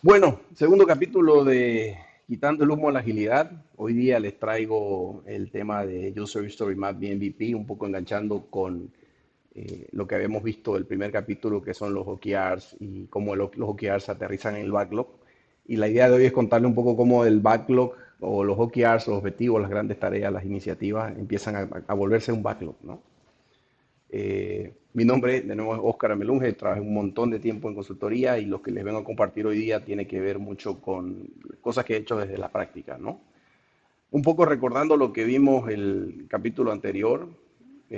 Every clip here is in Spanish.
Bueno, segundo capítulo de Quitando el humo a la agilidad. Hoy día les traigo el tema de User Story Map y MVP, un poco enganchando con lo que habíamos visto el primer capítulo, que son los OKRs y cómo los OKRs aterrizan en el backlog. Y la idea de hoy es contarle un poco cómo el backlog o los OKRs, los objetivos, las grandes tareas, las iniciativas empiezan a volverse un backlog, ¿no? Mi nombre, de nuevo, es Óscar Amelunge, trabajé un montón de tiempo en consultoría y lo que les vengo a compartir hoy día tiene que ver mucho con cosas que he hecho desde la práctica, ¿no? Un poco recordando lo que vimos el capítulo anterior,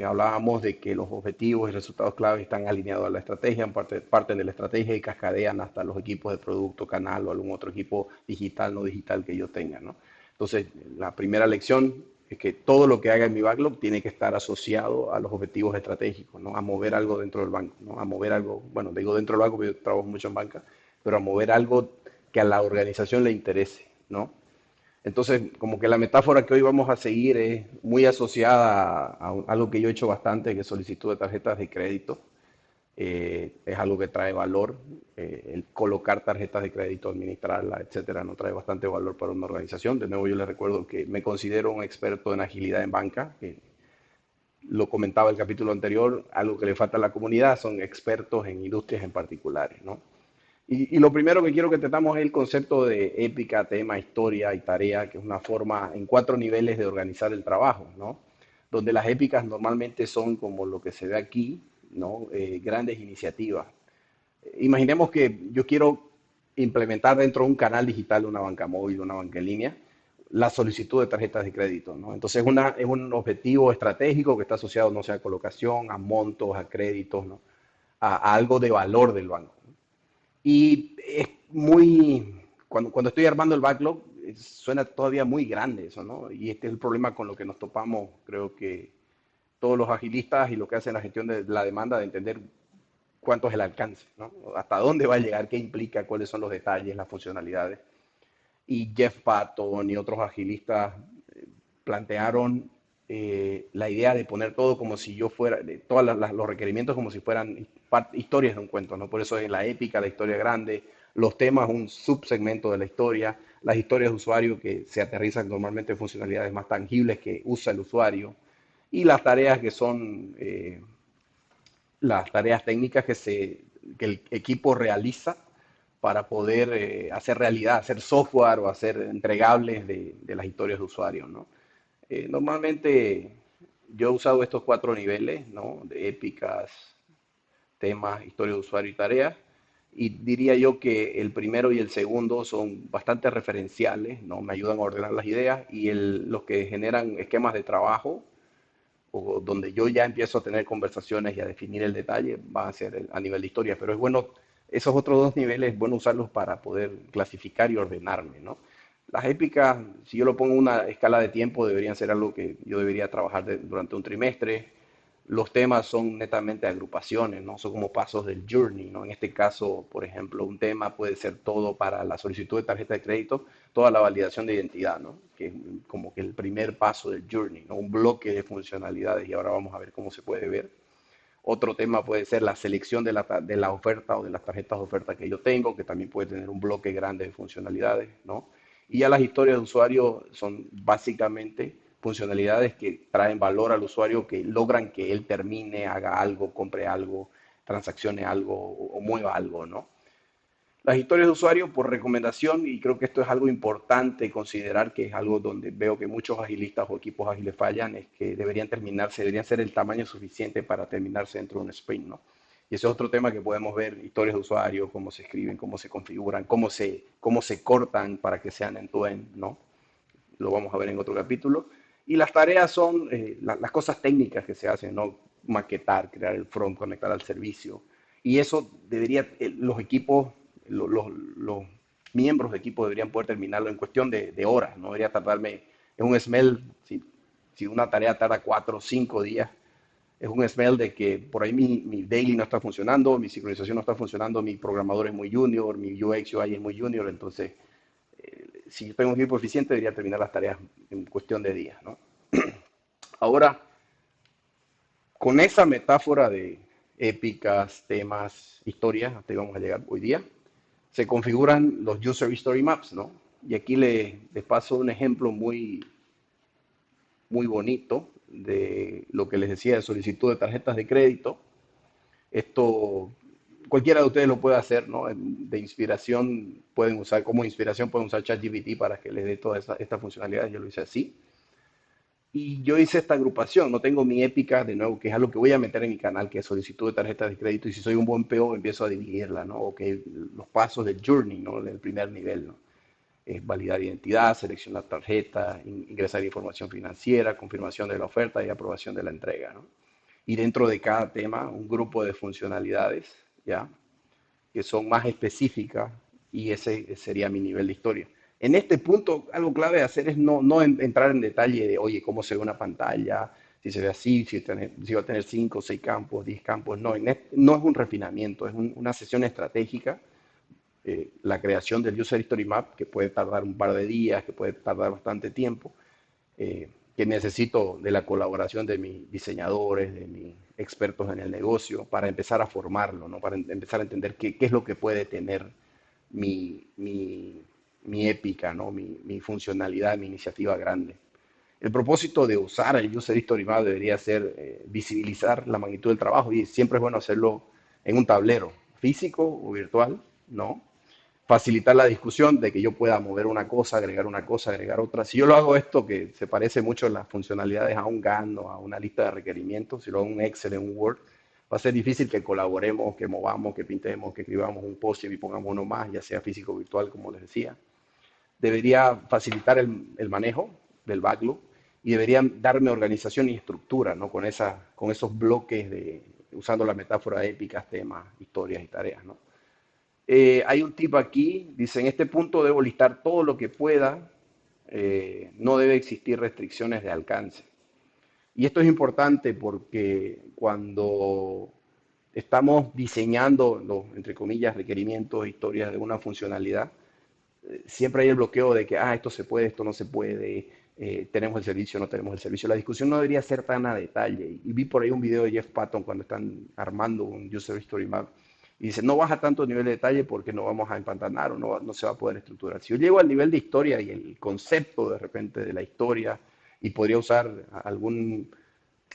hablábamos de que los objetivos y resultados clave están alineados a la estrategia, parten de la estrategia y cascadean hasta los equipos de producto, canal o algún otro equipo digital, no digital que yo tenga, ¿no? Entonces, la primera lección es que todo lo que haga en mi backlog tiene que estar asociado a los objetivos estratégicos, ¿no? A mover algo dentro del banco, ¿no? A mover algo, bueno, digo dentro del banco porque yo trabajo mucho en banca, pero a mover algo que a la organización le interese, ¿no? Entonces, como que la metáfora que hoy vamos a seguir es muy asociada a algo que yo he hecho bastante, que es solicitud de tarjetas de crédito. Es algo que trae valor. El colocar tarjetas de crédito, administrarlas, etcétera, no trae bastante valor para una organización. De nuevo, yo les recuerdo que me considero un experto en agilidad en banca. Lo comentaba el capítulo anterior, algo que le falta a la comunidad son expertos en industrias en particulares, ¿no? Y lo primero que quiero que tratamos es el concepto de épica, tema, historia y tarea, que es una forma en cuatro niveles de organizar el trabajo, ¿no? Donde las épicas normalmente son como lo que se ve aquí, ¿no? Grandes iniciativas. Imaginemos que yo quiero implementar dentro de un canal digital, una banca móvil, una banca en línea, la solicitud de tarjetas de crédito, ¿no? Entonces es un objetivo estratégico que está asociado, no sé, a colocación, a montos, a créditos, ¿no? A algo de valor del banco. Y es muy, cuando estoy armando el backlog, suena todavía muy grande eso, ¿no? Y este es el problema con lo que nos topamos, creo que todos los agilistas y lo que hacen la gestión de la demanda, de entender cuánto es el alcance, ¿no? Hasta dónde va a llegar, qué implica, cuáles son los detalles, las funcionalidades. Y Jeff Patton y otros agilistas plantearon la idea de poner todo como si yo fuera, de todos los requerimientos como si fueran historias de un cuento, ¿no? Por eso es la épica, la historia grande, los temas un subsegmento de la historia, las historias de usuario que se aterrizan normalmente en funcionalidades más tangibles que usa el usuario, y las tareas que son las tareas técnicas que el equipo realiza para poder hacer realidad, hacer software o hacer entregables de las historias de usuario, ¿no? Normalmente yo he usado estos cuatro niveles, ¿no? De épicas, temas, historia de usuario y tareas. Y diría yo que el primero y el segundo son bastante referenciales, ¿no? Me ayudan a ordenar las ideas y los que generan esquemas de trabajo o donde yo ya empiezo a tener conversaciones y a definir el detalle, va a ser a nivel de historia. Pero es bueno, esos otros dos niveles es bueno usarlos para poder clasificar y ordenarme, ¿no? Las épicas, si yo lo pongo en una escala de tiempo, deberían ser algo que yo debería trabajar durante un trimestre. Los temas son netamente agrupaciones, ¿no? Son como pasos del journey, ¿no? En este caso, por ejemplo, un tema puede ser todo para la solicitud de tarjeta de crédito, toda la validación de identidad, ¿no? Que es como que el primer paso del journey, ¿no? Un bloque de funcionalidades y ahora vamos a ver cómo se puede ver. Otro tema puede ser la selección de la oferta o de las tarjetas de oferta que yo tengo, que también puede tener un bloque grande de funcionalidades, ¿no? Y ya las historias de usuario son básicamente funcionalidades que traen valor al usuario, que logran que él termine, haga algo, compre algo, transaccione algo o mueva algo, ¿no? Las historias de usuario por recomendación, y creo que esto es algo importante considerar, que es algo donde veo que muchos agilistas o equipos ágiles fallan, es que deberían ser el tamaño suficiente para terminarse dentro de un sprint, ¿no? Y ese es otro tema que podemos ver, historias de usuario, cómo se escriben, cómo se configuran, cómo se cortan para que sean end-to-end, ¿no? Lo vamos a ver en otro capítulo. Y las tareas son las cosas técnicas que se hacen, ¿no? Maquetar, crear el front, conectar al servicio. Y eso debería, los equipos, los miembros de equipo deberían poder terminarlo en cuestión de horas, no debería tardarme en un smell, si una tarea tarda 4 o 5 días, es un smell de que por ahí mi daily no está funcionando, mi sincronización no está funcionando, mi programador es muy junior, mi UX UI es muy junior, entonces si yo tengo un equipo eficiente, debería terminar las tareas en cuestión de días, ¿no? Ahora, con esa metáfora de épicas, temas, historias, hasta ahí vamos a llegar hoy día. se configuran los User Story Maps, ¿no? Y aquí les paso un ejemplo muy bonito de lo que les decía de solicitud de tarjetas de crédito. Esto cualquiera de ustedes lo puede hacer, ¿no? De inspiración pueden usar, como inspiración pueden usar ChatGPT para que les dé todas estas funcionalidades. Yo lo hice así. Y yo hice esta agrupación, no tengo mi épica, de nuevo, que es algo que voy a meter en mi canal, que es solicitud de tarjetas de crédito, y si soy un buen PO empiezo a dividirla, ¿no? O que los pasos del journey, ¿no? Del primer nivel, ¿no? Es validar identidad, seleccionar tarjeta, ingresar información financiera, confirmación de la oferta y aprobación de la entrega, ¿no? Y dentro de cada tema, un grupo de funcionalidades, ¿ya? Que son más específicas y ese sería mi nivel de historia. En este punto, algo clave de hacer es no entrar en detalle de, oye, cómo se ve una pantalla, si se ve así, si va a tener 5, 6 campos, 10 campos. No, no es un refinamiento, es una sesión estratégica. La creación del User History Map, que puede tardar un par de días, que puede tardar bastante tiempo, que necesito de la colaboración de mis diseñadores, de mis expertos en el negocio, para empezar a formarlo, ¿no? Para empezar a entender qué es lo que puede tener mi, mi, mi épica, ¿no? Mi funcionalidad, mi iniciativa grande. El propósito de usar el User History Map debería ser visibilizar la magnitud del trabajo y siempre es bueno hacerlo en un tablero físico o virtual, ¿no? Facilitar la discusión de que yo pueda mover una cosa, agregar otra. Si yo lo hago esto, que se parece mucho en las funcionalidades a un GAN o a una lista de requerimientos, si lo hago en un Excel, en un Word, va a ser difícil que colaboremos, que movamos, que pintemos, que escribamos un post y pongamos uno más, ya sea físico o virtual, como les decía. Debería facilitar el manejo del backlog y deberían darme organización y estructura, ¿no? Con esos bloques usando la metáfora de épicas, temas, historias y tareas, ¿no? Hay un tip aquí, dice, en este punto debo listar todo lo que pueda, no debe existir restricciones de alcance. Y esto es importante porque cuando estamos diseñando los, entre comillas, requerimientos, historias de una funcionalidad, siempre hay el bloqueo de que, esto se puede, esto no se puede, tenemos el servicio, no tenemos el servicio. La discusión no debería ser tan a detalle. Y vi por ahí un video de Jeff Patton cuando están armando un User Story Map y dice, no baja tanto el nivel de detalle porque no vamos a empantanar o no se va a poder estructurar. Si yo llego al nivel de historia y el concepto de repente de la historia y podría usar algún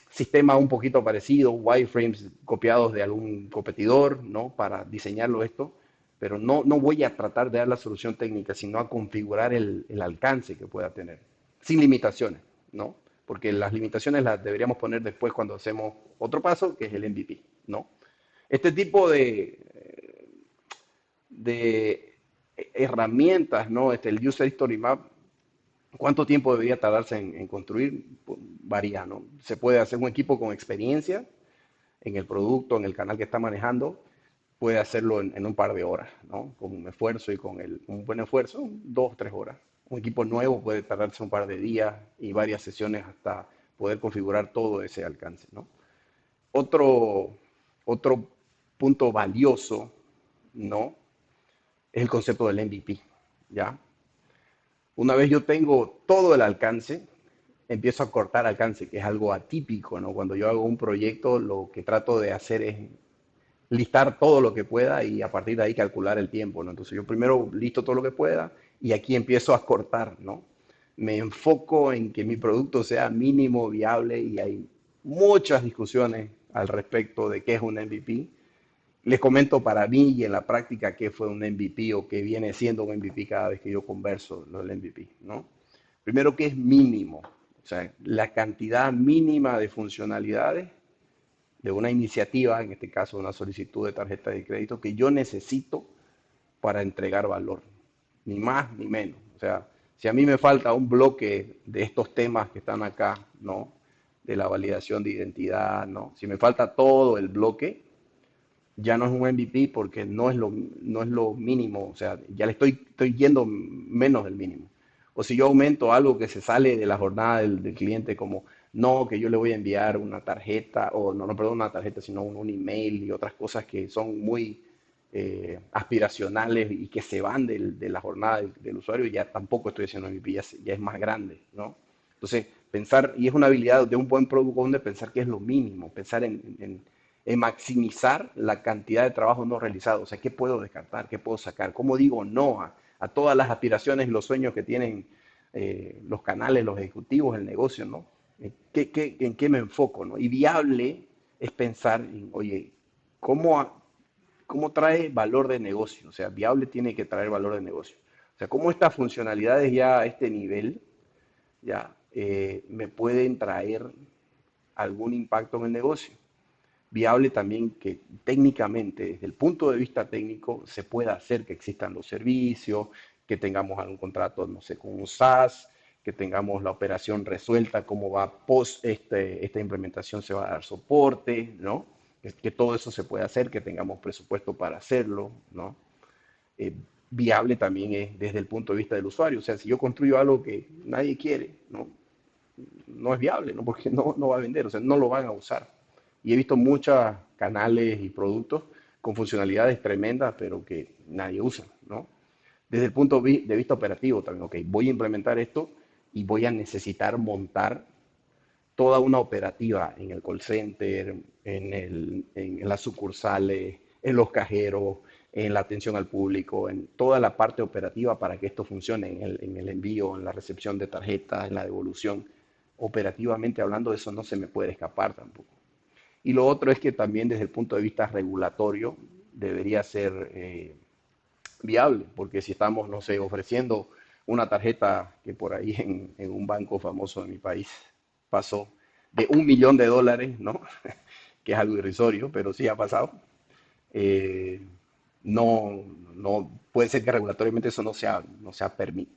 sistema un poquito parecido, wireframes copiados de algún competidor, ¿no? Para diseñarlo esto, pero no voy a tratar de dar la solución técnica, sino a configurar el alcance que pueda tener, sin limitaciones, ¿no? Porque las limitaciones las deberíamos poner después cuando hacemos otro paso, que es el MVP, ¿no? Este tipo de herramientas, ¿no? El User History Map, ¿cuánto tiempo debería tardarse en construir? Pues, varía, ¿no? Se puede hacer un equipo con experiencia en el producto, en el canal que está manejando, puede hacerlo en un par de horas, ¿no? Con un esfuerzo y con un buen esfuerzo, 2 o 3 horas. Un equipo nuevo puede tardarse un par de días y varias sesiones hasta poder configurar todo ese alcance, ¿no? Otro, otro punto valioso, ¿no? Es el concepto del MVP, ¿ya? Una vez yo tengo todo el alcance, empiezo a cortar alcance, que es algo atípico, ¿no? Cuando yo hago un proyecto, lo que trato de hacer es listar todo lo que pueda y a partir de ahí calcular el tiempo, ¿no? Entonces yo primero listo todo lo que pueda y aquí empiezo a cortar, ¿no? Me enfoco en que mi producto sea mínimo viable y hay muchas discusiones al respecto de qué es un MVP. Les comento para mí y en la práctica qué fue un MVP o qué viene siendo un MVP cada vez que yo converso lo del MVP, ¿no? Primero, que es mínimo, o sea, la cantidad mínima de funcionalidades de una iniciativa, en este caso una solicitud de tarjeta de crédito, que yo necesito para entregar valor, ni más ni menos. O sea, si a mí me falta un bloque de estos temas que están acá, ¿no? De la validación de identidad, ¿no? Si me falta todo el bloque, ya no es un MVP porque no es lo mínimo, o sea, ya le estoy yendo menos del mínimo. O si yo aumento algo que se sale de la jornada del cliente, como no, que yo le voy a enviar una tarjeta, o no, perdón, una tarjeta, sino un email y otras cosas que son muy aspiracionales y que se van de la jornada del usuario, ya tampoco estoy haciendo MVP, ya es más grande, ¿no? Entonces, pensar, y es una habilidad de un buen product owner, pensar que es lo mínimo, pensar en maximizar la cantidad de trabajo no realizado. O sea, ¿qué puedo descartar? ¿Qué puedo sacar? ¿Cómo digo no a todas las aspiraciones y los sueños que tienen los canales, los ejecutivos, el negocio, ¿no? En qué me enfoco, ¿no? Y viable es pensar en, oye, ¿cómo, cómo trae valor de negocio? O sea, viable tiene que traer valor de negocio. O sea, cómo estas funcionalidades ya a este nivel ya me pueden traer algún impacto en el negocio. Viable también que técnicamente, desde el punto de vista técnico, se pueda hacer que existan los servicios, que tengamos algún contrato, no sé, con un SaaS, que tengamos la operación resuelta, cómo va post esta implementación, se va a dar soporte, ¿no? Que todo eso se pueda hacer, que tengamos presupuesto para hacerlo, ¿no? Eh, Viable también es desde el punto de vista del usuario. O sea, si yo construyo algo que nadie quiere, ¿no? No es viable, ¿no? Porque no va a vender, o sea, no lo van a usar. Y he visto muchos canales y productos con funcionalidades tremendas, pero que nadie usa, ¿no? Desde el punto de vista operativo también, ok, voy a implementar esto y voy a necesitar montar toda una operativa en el call center, en las sucursales, en los cajeros, en la atención al público, en toda la parte operativa para que esto funcione, en el envío, en la recepción de tarjetas, en la devolución. Operativamente hablando, eso no se me puede escapar tampoco. Y lo otro es que también desde el punto de vista regulatorio debería ser viable, porque si estamos, no sé, ofreciendo una tarjeta que por ahí en un banco famoso de mi país pasó de $1 millón, ¿no? Que es algo irrisorio, pero sí ha pasado. Eh, no, no puede ser que regulatoriamente eso no sea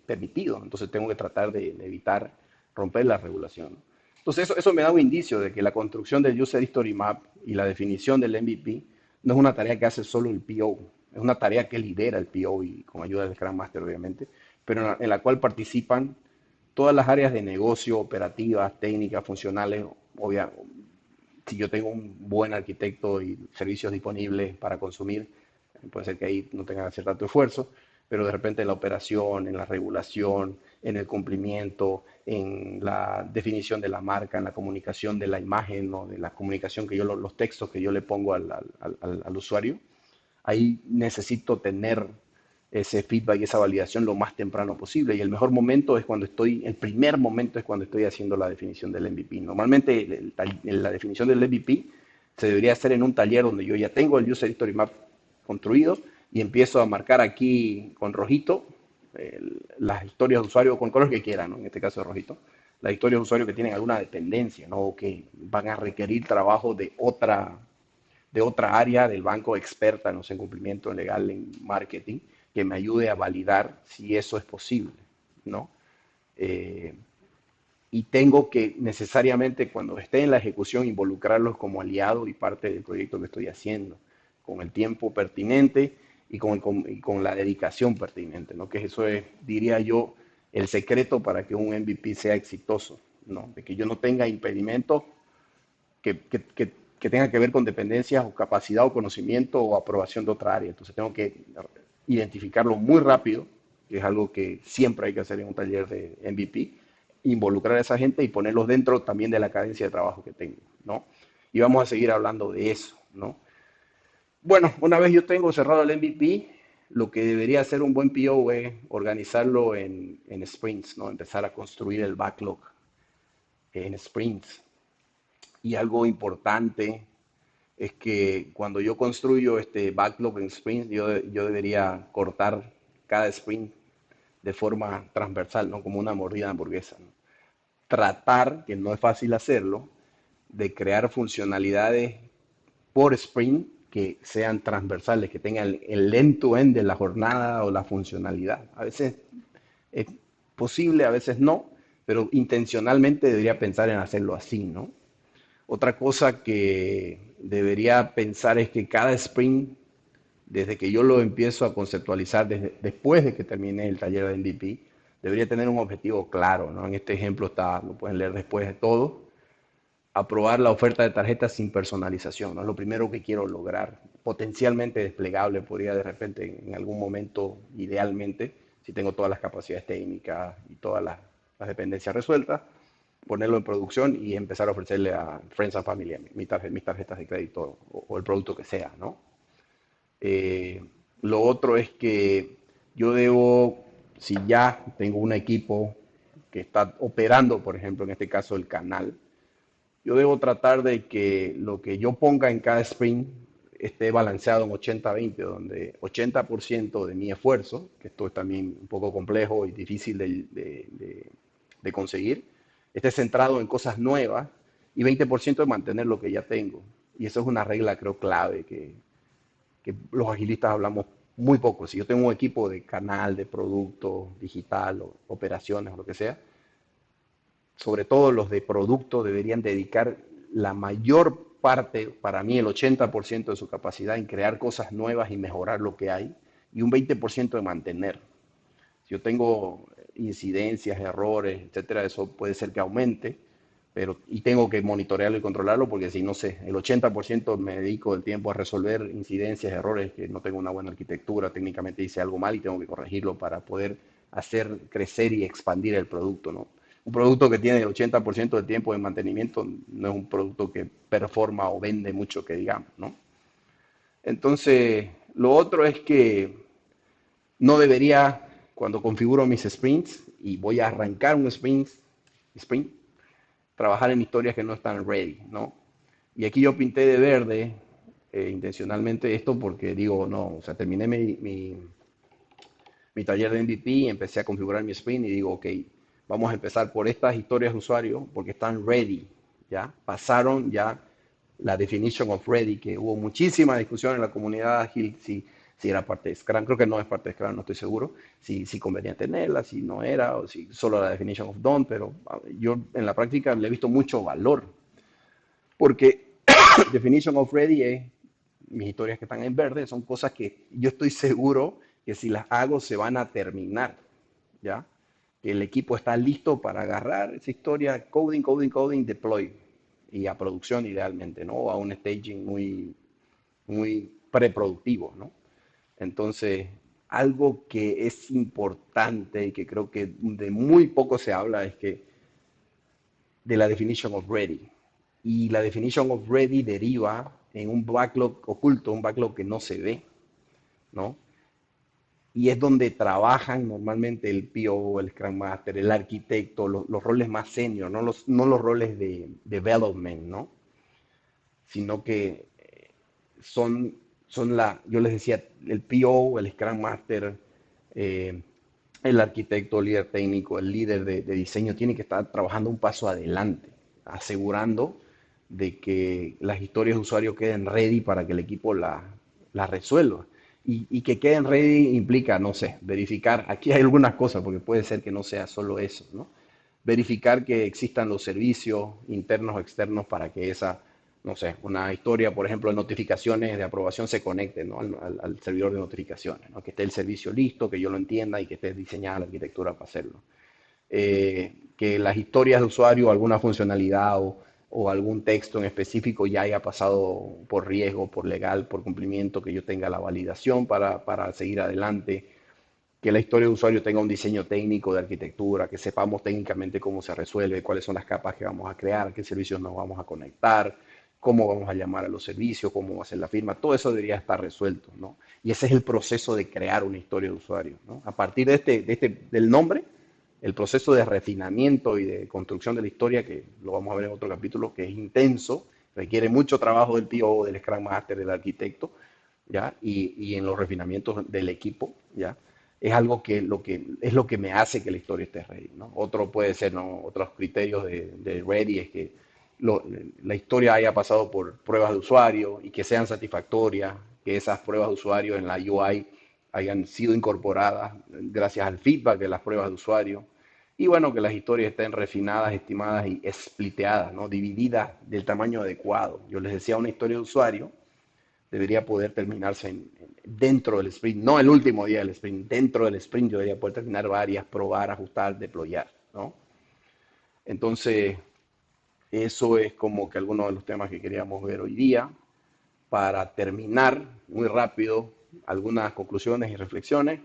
permitido, entonces tengo que tratar de evitar romper la regulación. Entonces eso me da un indicio de que la construcción del User History Map y la definición del MVP no es una tarea que hace solo el PO, es una tarea que lidera el PO y con ayuda del Scrum Master obviamente, pero en la cual participan todas las áreas de negocio, operativas, técnicas, funcionales, obvia, si yo tengo un buen arquitecto y servicios disponibles para consumir, puede ser que ahí no tenga que hacer tanto esfuerzo, pero de repente en la operación, en la regulación, en el cumplimiento, en la definición de la marca, en la comunicación de la imagen, ¿no? De la comunicación que yo, los textos que yo le pongo al usuario, ahí necesito tener ese feedback y esa validación lo más temprano posible. Y el mejor momento es cuando el primer momento es cuando estoy haciendo la definición del MVP. Normalmente la definición del MVP se debería hacer en un taller donde yo ya tengo el User History Map construido y empiezo a marcar aquí con rojito las historias de usuario con color que quieran, ¿no? En este caso de rojito, las historias de usuario que tienen alguna dependencia, ¿no? O que van a requerir trabajo de otra área del banco experta, no sé, en cumplimiento legal, en marketing, que me ayude a validar si eso es posible, ¿no? Eh, y tengo que necesariamente cuando esté en la ejecución involucrarlos como aliado y parte del proyecto que estoy haciendo, con el tiempo pertinente y con la dedicación pertinente, ¿no? Que eso es, diría yo, el secreto para que un MVP sea exitoso, ¿no? De que yo no tenga impedimentos que tenga que ver con dependencias o capacidad o conocimiento o aprobación de otra área. Entonces tengo que identificarlo muy rápido, que es algo que siempre hay que hacer en un taller de MVP, involucrar a esa gente y ponerlos dentro también de la cadencia de trabajo que tengo, ¿no? Y vamos a seguir hablando de eso, ¿no? Bueno, una vez yo tengo cerrado el MVP, lo que debería hacer un buen PO es organizarlo en sprints, ¿no? Empezar a construir el backlog en sprints. Y algo importante es que cuando yo construyo este backlog en sprints, yo debería cortar cada sprint de forma transversal, ¿no? Como una mordida de hamburguesa, ¿no? Tratar, que no es fácil hacerlo, de crear funcionalidades por sprint que sean transversales, que tengan el end-to-end de la jornada o la funcionalidad. A veces es posible, a veces no, pero intencionalmente debería pensar en hacerlo así, ¿no? Otra cosa que debería pensar es que cada sprint, desde que yo lo empiezo a conceptualizar, después de que termine el taller de MVP, debería tener un objetivo claro, ¿no? En este ejemplo está, lo pueden leer después de todo, aprobar la oferta de tarjetas sin personalización, ¿no? Es lo primero que quiero lograr. Potencialmente desplegable podría de repente en algún momento, idealmente, si tengo todas las capacidades técnicas y todas las dependencias resueltas, ponerlo en producción y empezar a ofrecerle a Friends and Family, mis tarjetas de crédito o el producto que sea, ¿no? Eh, lo otro es que yo debo, si ya tengo un equipo que está operando, por ejemplo, en este caso el canal, yo debo tratar de que lo que yo ponga en cada sprint esté balanceado en 80-20, donde 80% de mi esfuerzo, que esto es también un poco complejo y difícil de conseguir, esté centrado en cosas nuevas y 20% de mantener lo que ya tengo. Y eso es una regla, creo, clave que los agilistas hablamos muy poco. Si yo tengo un equipo de canal, de producto digital o operaciones o lo que sea, sobre todo los de producto deberían dedicar la mayor parte, para mí el 80% de su capacidad en crear cosas nuevas y mejorar lo que hay, y un 20% de mantener. Si yo tengo incidencias, errores, etcétera, eso puede ser que aumente, pero y tengo que monitorearlo y controlarlo porque si no sé, el 80% me dedico el tiempo a resolver incidencias, errores, que no tengo una buena arquitectura, técnicamente hice algo mal y tengo que corregirlo para poder hacer crecer y expandir el producto, ¿no? Un producto que tiene el 80% del tiempo de mantenimiento no es un producto que performa o vende mucho, que digamos, ¿no? Entonces, lo otro es que no debería, cuando configuro mis sprints y voy a arrancar un sprint, trabajar en historias que no están ready, ¿no? Y aquí yo pinté de verde intencionalmente esto porque digo, no, o sea, terminé mi taller de MVP, empecé a configurar mi sprint y digo, ok, vamos a empezar por estas historias de usuario porque están ready, ¿ya? Pasaron ya la definition of ready, que hubo muchísima discusión en la comunidad ágil si era parte de Scrum, creo que no es parte de Scrum, no estoy seguro, si convenía tenerla, si no era, o si solo la definition of done, pero yo en la práctica le he visto mucho valor, porque definition of ready es mis historias que están en verde, son cosas que yo estoy seguro que si las hago se van a terminar, ¿ya? Que el equipo está listo para agarrar esa historia, coding, coding, coding, deploy, y a producción idealmente, ¿no? O a un staging muy preproductivo, ¿no? Entonces, algo que es importante y que creo que de muy poco se habla es que de la definition of ready. Y la definition of ready deriva en un backlog oculto, un backlog que no se ve, ¿no? Y es donde trabajan normalmente el PO, el Scrum Master, el arquitecto, los roles más senior, no los roles de development, ¿no? Sino que son, yo les decía, el PO, el Scrum Master, eh, el arquitecto, el líder técnico, el líder de diseño, tiene que estar trabajando un paso adelante, asegurando de que las historias de usuario queden ready para que el equipo la resuelva. Y que queden ready implica, no sé, verificar, aquí hay algunas cosas, porque puede ser que no sea solo eso, ¿no? Verificar que existan los servicios internos o externos para que esa, no sé, una historia, por ejemplo, de notificaciones de aprobación se conecte, ¿no? al servidor de notificaciones, ¿no? Que esté el servicio listo, que yo lo entienda y que esté diseñada la arquitectura para hacerlo. Que las historias de usuario, alguna funcionalidad o algún texto en específico ya haya pasado por riesgo, por legal, por cumplimiento, que yo tenga la validación para seguir adelante, que la historia de usuario tenga un diseño técnico de arquitectura, que sepamos técnicamente cómo se resuelve, cuáles son las capas que vamos a crear, qué servicios nos vamos a conectar, cómo vamos a llamar a los servicios, cómo va a ser la firma, todo eso debería estar resuelto, ¿no? Y ese es el proceso de crear una historia de usuario, ¿no? A partir del nombre, el proceso de refinamiento y de construcción de la historia, que lo vamos a ver en otro capítulo, que es intenso, requiere mucho trabajo del PO, del Scrum Master, del arquitecto, ¿ya? Y en los refinamientos del equipo, ¿ya? Es algo es lo que me hace que la historia esté ready, ¿no? Otro puede ser, ¿no? Otros criterios de ready es que lo, la historia haya pasado por pruebas de usuario y que sean satisfactorias, que esas pruebas de usuario en la UI hayan sido incorporadas gracias al feedback de las pruebas de usuario. Y bueno, que las historias estén refinadas, estimadas y spliteadas, ¿no? Divididas del tamaño adecuado. Yo les decía, una historia de usuario debería poder terminarse dentro del sprint, no el último día del sprint, dentro del sprint yo debería poder terminar varias, probar, ajustar, deployar, ¿no? Entonces, eso es como que algunos de los temas que queríamos ver hoy día. Para terminar muy rápido, algunas conclusiones y reflexiones.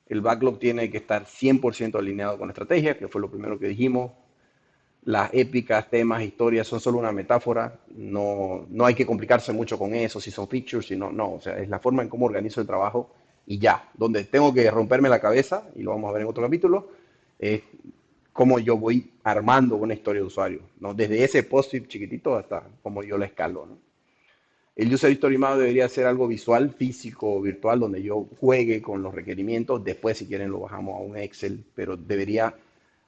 El backlog tiene que estar 100% alineado con la estrategia, que fue lo primero que dijimos. Las épicas, temas, historias son solo una metáfora, no hay que complicarse mucho con eso, si son features, si no, no, o sea, es la forma en cómo organizo el trabajo y ya, donde tengo que romperme la cabeza, y lo vamos a ver en otro capítulo, es cómo yo voy armando una historia de usuario, ¿no? Desde ese post-it chiquitito hasta cómo yo la escalo, ¿no? El User Story Map debería ser algo visual, físico o virtual, donde yo juegue con los requerimientos. Después, si quieren, lo bajamos a un Excel, pero debería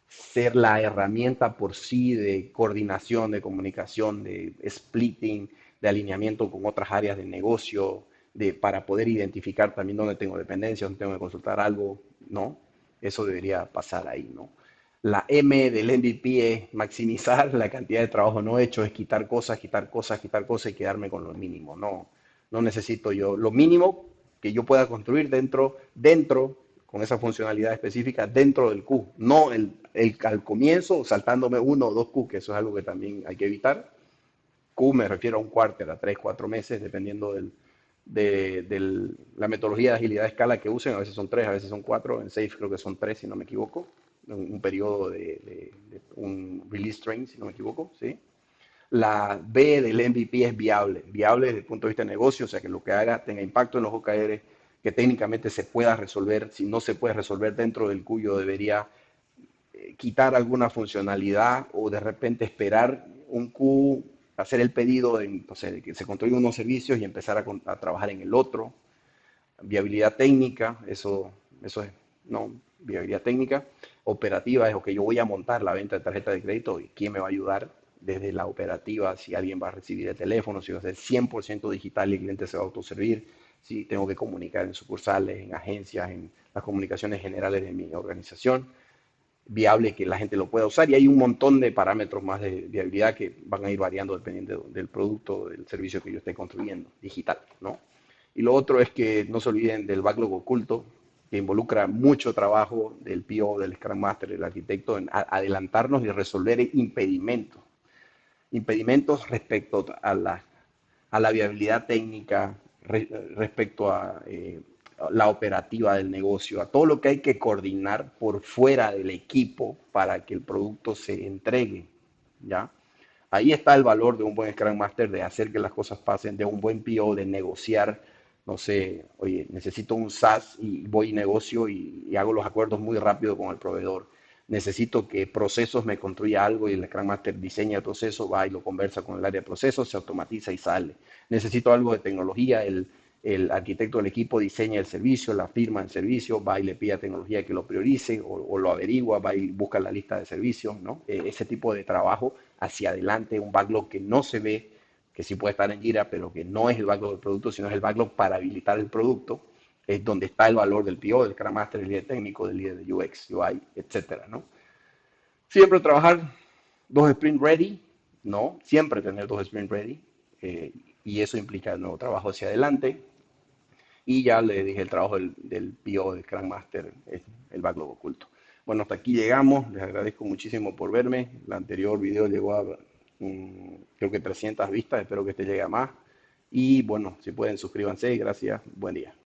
ser la herramienta por sí de coordinación, de comunicación, de splitting, de alineamiento con otras áreas de negocio, para poder identificar también dónde tengo dependencia, dónde tengo que consultar algo, ¿no? Eso debería pasar ahí, ¿no? La M del MVP es maximizar la cantidad de trabajo no hecho, es quitar cosas, quitar cosas, quitar cosas y quedarme con lo mínimo. No necesito yo lo mínimo que yo pueda construir dentro, con esa funcionalidad específica, dentro del Q. No al comienzo saltándome uno o dos Q, que eso es algo que también hay que evitar. Q me refiero a un quarter, a 3, 4 meses, dependiendo la metodología de agilidad de escala que usen. A veces son 3, a veces son 4. En Safe creo que son 3, si no me equivoco. Un periodo de un release train, si no me equivoco. ¿Sí? La B del MVP es viable. Viable desde el punto de vista de negocio, o sea, que lo que haga tenga impacto en los OKR, que técnicamente se pueda resolver. Si no se puede resolver dentro del cuyo, debería quitar alguna funcionalidad o de repente esperar un Q, hacer el pedido de que se construyan unos servicios y empezar a trabajar en el otro. Viabilidad técnica, eso es, no, viabilidad técnica. Operativa es, ok, yo voy a montar la venta de tarjeta de crédito y quién me va a ayudar desde la operativa, si alguien va a recibir el teléfono, si va a ser 100% digital y el cliente se va a autoservir, si tengo que comunicar en sucursales, en agencias, en las comunicaciones generales de mi organización, viable que la gente lo pueda usar, y hay un montón de parámetros más de viabilidad que van a ir variando dependiendo del producto, del servicio que yo esté construyendo, digital, ¿no? Y lo otro es que no se olviden del backlog oculto, que involucra mucho trabajo del PO, del Scrum Master, del arquitecto, en adelantarnos y resolver impedimentos. Impedimentos respecto a la viabilidad técnica, respecto a la operativa del negocio, a todo lo que hay que coordinar por fuera del equipo para que el producto se entregue, ¿ya? Ahí está el valor de un buen Scrum Master, de hacer que las cosas pasen, de un buen PO, de negociar, no sé, oye, necesito un SaaS y voy y negocio y hago los acuerdos muy rápido con el proveedor. Necesito que procesos me construya algo y el Scrum Master diseña el proceso, va y lo conversa con el área de procesos, se automatiza y sale. Necesito algo de tecnología, el arquitecto del equipo diseña el servicio, la firma el servicio, va y le pide a tecnología que lo priorice o lo averigua, va y busca la lista de servicios, ¿no? Ese tipo de trabajo hacia adelante, un backlog que no se ve, que sí puede estar en Jira, pero que no es el backlog del producto, sino es el backlog para habilitar el producto, es donde está el valor del PO, del Scrum Master, del líder técnico, del líder de UX, UI, etcétera, ¿no? Siempre trabajar 2 sprint ready, ¿no? Siempre tener 2 sprint ready, eh, y eso implica el nuevo trabajo hacia adelante. Y ya le dije el trabajo del PO, del Scrum Master, es el backlog oculto. Bueno, hasta aquí llegamos. Les agradezco muchísimo por verme. El anterior video llegó a creo que 300 vistas. Espero que este llegue a más. Y bueno, si pueden suscríbanse. Gracias. Buen día.